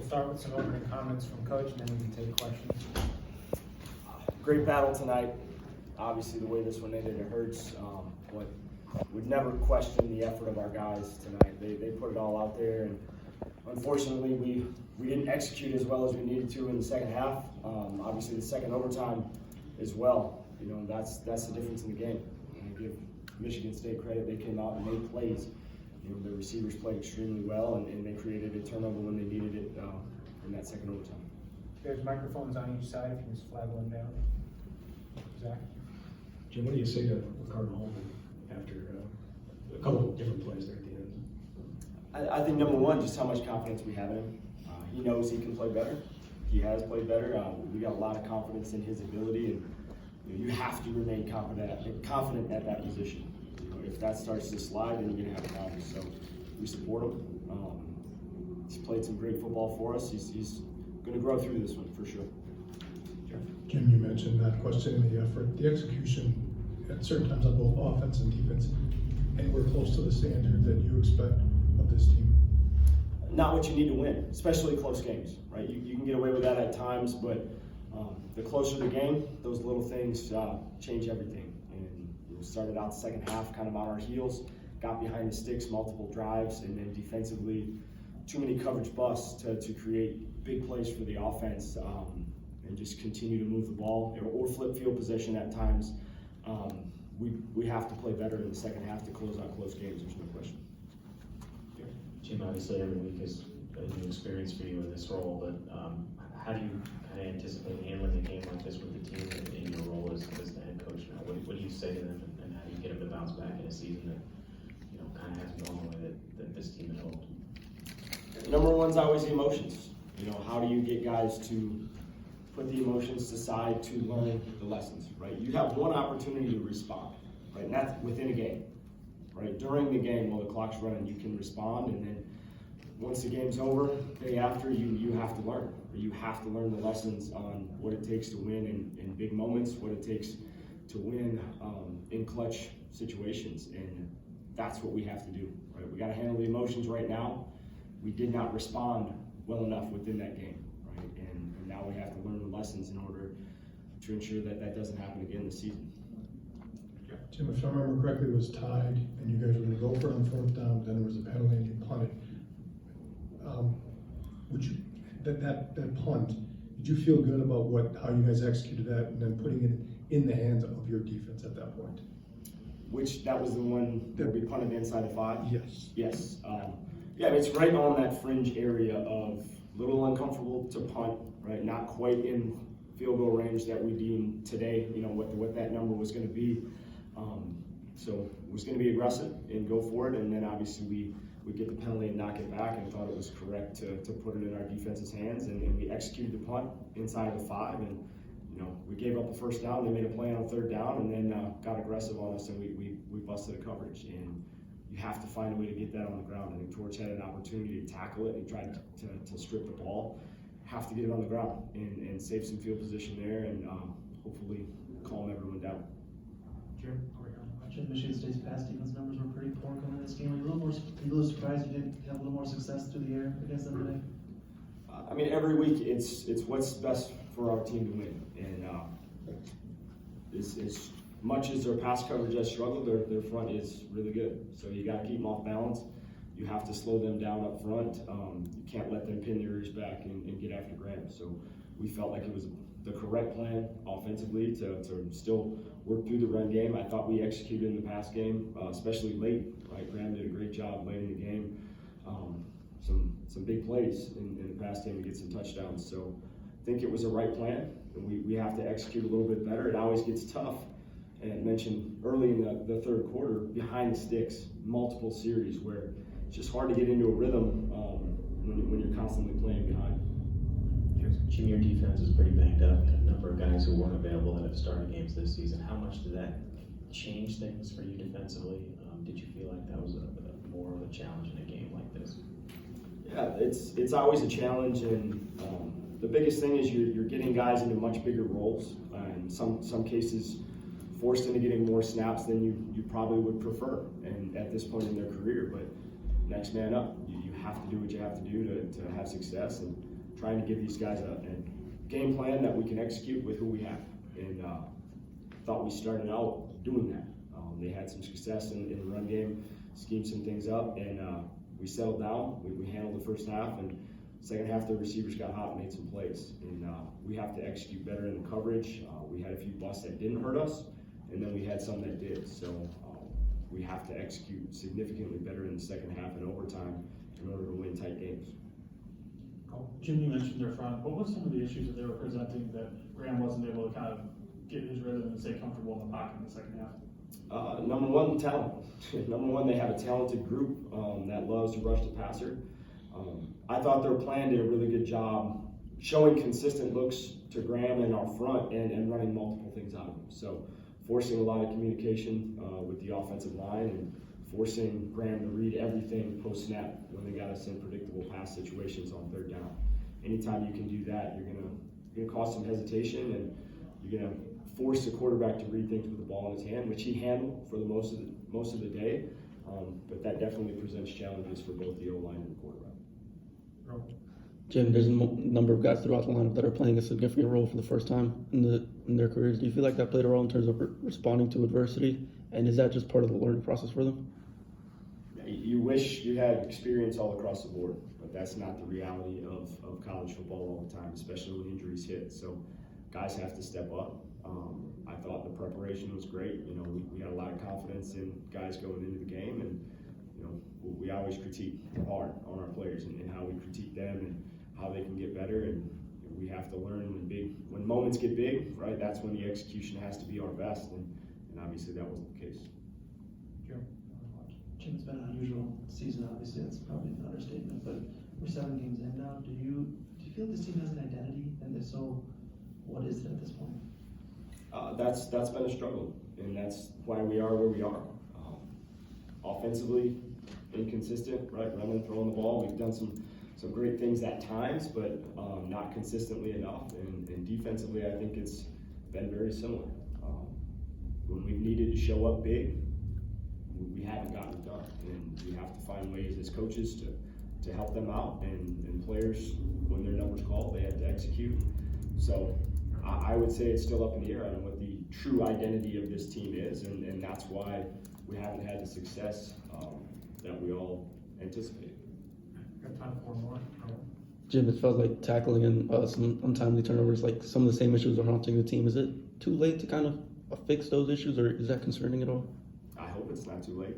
start with some opening comments from Coach, and then we can take questions. Great battle tonight. Obviously, the way this one ended, it hurts. But we've never questioned the effort of our guys tonight. They put it all out there, and unfortunately, we didn't execute as well as we needed to in the second half. Obviously, the second overtime as well. You know, that's the difference in the game. And I give Michigan State credit. They came out and made plays. You know, the receivers played extremely well, and they created a turnover when they needed it in that second overtime. There's microphones on each side. If you can just flag one down. Zach? Jim, what do you say to Cardinal Holman after a couple of different plays there at the end? I think number one, just how much confidence we have in him. He knows he can play better. He has played better. We got a lot of confidence in his ability, and you have to remain confident at that position. You know, if that starts to slide, then you're going to have problems. So we support him. He's played some great football for us. He's going to grow through this one for sure. Jim, you mentioned not questioning the effort, the execution at certain times on both offense and defense, and we're close to the standard that you expect of this team. Not what you need to win, especially close games, right? You can get away with that at times, but the closer the game, those little things change everything. And we started out the second half kind of on our heels, got behind the sticks multiple drives, and then defensively, too many coverage busts to create big plays for the offense, and just continue to move the ball or flip field position at times. We have to play better in the second half to close out close games, there's no question. Jim, obviously every week is a new experience for you in this role, but how do you kind of anticipate handling a game like this with the team in your role as the head coach now? What do you say to them, and how do you get them to bounce back in a season that, you know, kind of hasn't gone the way that this team had hoped? Number one's always the emotions. You know, how do you get guys to put the emotions aside to learn the lessons, right? You have one opportunity to respond, right? And that's within a game, right? During the game, while the clock's running, you can respond, and then once the game's over, day after, you have to learn. Or you have to learn the lessons on what it takes to win in big moments, what it takes to win in clutch situations, and that's what we have to do, right? We got to handle the emotions right now. We did not respond well enough within that game, right? And now we have to learn the lessons in order to ensure that that doesn't happen again this season. Jim, if I remember correctly, it was tied, and you guys were going to go for it on fourth down, then there was a penalty and you punted. Would you that punt? Did you feel good about how you guys executed that, and then putting it in the hands of your defense at that point? Which that was the one that we punted inside the 5? Yes. Yes. Yeah, it's right on that fringe area of little uncomfortable to punt, right? Not quite in field goal range that we deemed today. You know what that number was going to be. So it was going to be aggressive and go for it, and then obviously we get the penalty and knock it back, and thought it was correct to put it in our defense's hands, and we executed the punt inside of the 5, and you know we gave up the first down. They made a play on third down, and then got aggressive on us, and we busted a coverage. And you have to find a way to get that on the ground. I think George had an opportunity to tackle it and tried to strip the ball. Have to get it on the ground and save some field position there, and hopefully calm everyone down. Sure. Michigan State's pass defense numbers were pretty poor coming in this game. Are you a little surprised you didn't have a little more success through the air against them today? I mean, every week it's what's best for our team to win, and as much as their pass coverage has struggled, their front is really good. So you got to keep them off balance. You have to slow them down up front. You can't let them pin their ears back and get after Graham. So we felt like it was the correct plan offensively to still work through the run game. I thought we executed in the pass game, especially late. Right, Graham did a great job late in the game. Some big plays in the pass game to get some touchdowns. So I think it was the right plan, and we have to execute a little bit better. It always gets tough. And I mentioned early in the third quarter, behind the sticks, multiple series where it's just hard to get into a rhythm when you're constantly playing behind. Jim, your defense is pretty banged up. A number of guys who weren't available that have started games this season. How much did that change things for you defensively? Did you feel like that was more of a challenge in a game like this? Yeah, it's always a challenge, and the biggest thing is you're getting guys into much bigger roles, and some cases forced into getting more snaps than you probably would prefer, and at this point in their career. But next man up, you have to do what you have to do to have success, and trying to give these guys a game plan that we can execute with who we have. And thought we started out doing that. They had some success in the run game, schemed some things up, and we settled down. We handled the first half, and second half the receivers got hot and made some plays. And we have to execute better in the coverage. We had a few busts that didn't hurt us, and then we had some that did. So we have to execute significantly better in the second half and overtime in order to win tight games. Jim, you mentioned their front. What were some of the issues that they were presenting that Graham wasn't able to kind of get his rhythm and stay comfortable in the pocket in the second half? Number one, talent. Number one, they have a talented group that loves to rush the passer. I thought their plan did a really good job showing consistent looks to Graham in our front and running multiple things out of him. So forcing a lot of communication with the offensive line and forcing Graham to read everything post-snap when they got us in predictable pass situations on third down. Anytime you can do that, you're gonna cause some hesitation, and you're gonna force the quarterback to read things with the ball in his hand, which he handled for the most of the day. But that definitely presents challenges for both the O-line and the quarterback. Jim, there's a number of guys throughout the lineup that are playing a significant role for the first time in their careers. Do you feel like that played a role in terms of responding to adversity? And is that just part of the learning process for them? You wish you had experience all across the board, but that's not the reality of college football all the time, especially when injuries hit. So guys have to step up. I thought the preparation was great. You know, we had a lot of confidence in guys going into the game, and you know, we always critique hard on our players and how we critique them and how they can get better. And we have to learn when moments get big, right? That's when the execution has to be our best, and obviously that wasn't the case. Jim, it's been an unusual season, obviously, that's probably an understatement, but we're 7 games in now. Do you feel this team has an identity? And if so, what is it at this point? That's been a struggle, and that's why we are where we are. Offensively, inconsistent, right? Running, throwing the ball. We've done some great things at times, but not consistently enough. And defensively, I think it's been very similar. When we've needed to show up big, we haven't gotten it done, and we have to find ways as coaches to help them out, and players, when their number's called, they have to execute. So I would say it's still up in the air on what the true identity of this team is, and that's why we haven't had the success that we all anticipated. Got time for one more. Jim, it felt like tackling and some untimely turnovers, like some of the same issues are haunting the team. Is it too late to kind of fix those issues, or is that concerning at all? I hope it's not too late.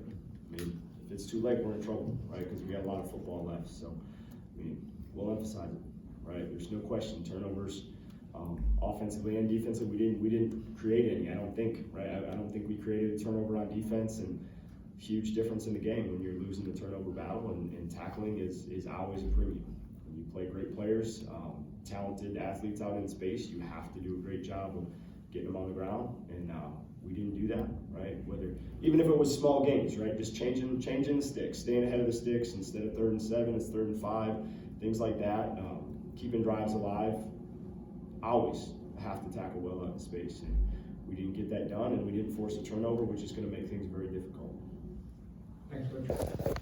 I mean, if it's too late, we're in trouble, right? Because we got a lot of football left. So, I mean, we'll emphasize it, right? There's no question. Turnovers, offensively and defensively, we didn't create any. I don't think, right? I don't think we created a turnover on defense, and huge difference in the game when you're losing the turnover battle. And tackling is always a premium. When you play great players, talented athletes out in space, you have to do a great job of getting them on the ground, and we didn't do that, right? Even if it was small games, right? Just changing the sticks, staying ahead of the sticks instead of 3rd and 7, it's 3rd and 5, things like that. Keeping drives alive. Always have to tackle well out in space, and we didn't get that done, and we didn't force a turnover, which is going to make things very difficult. Thanks, Coach.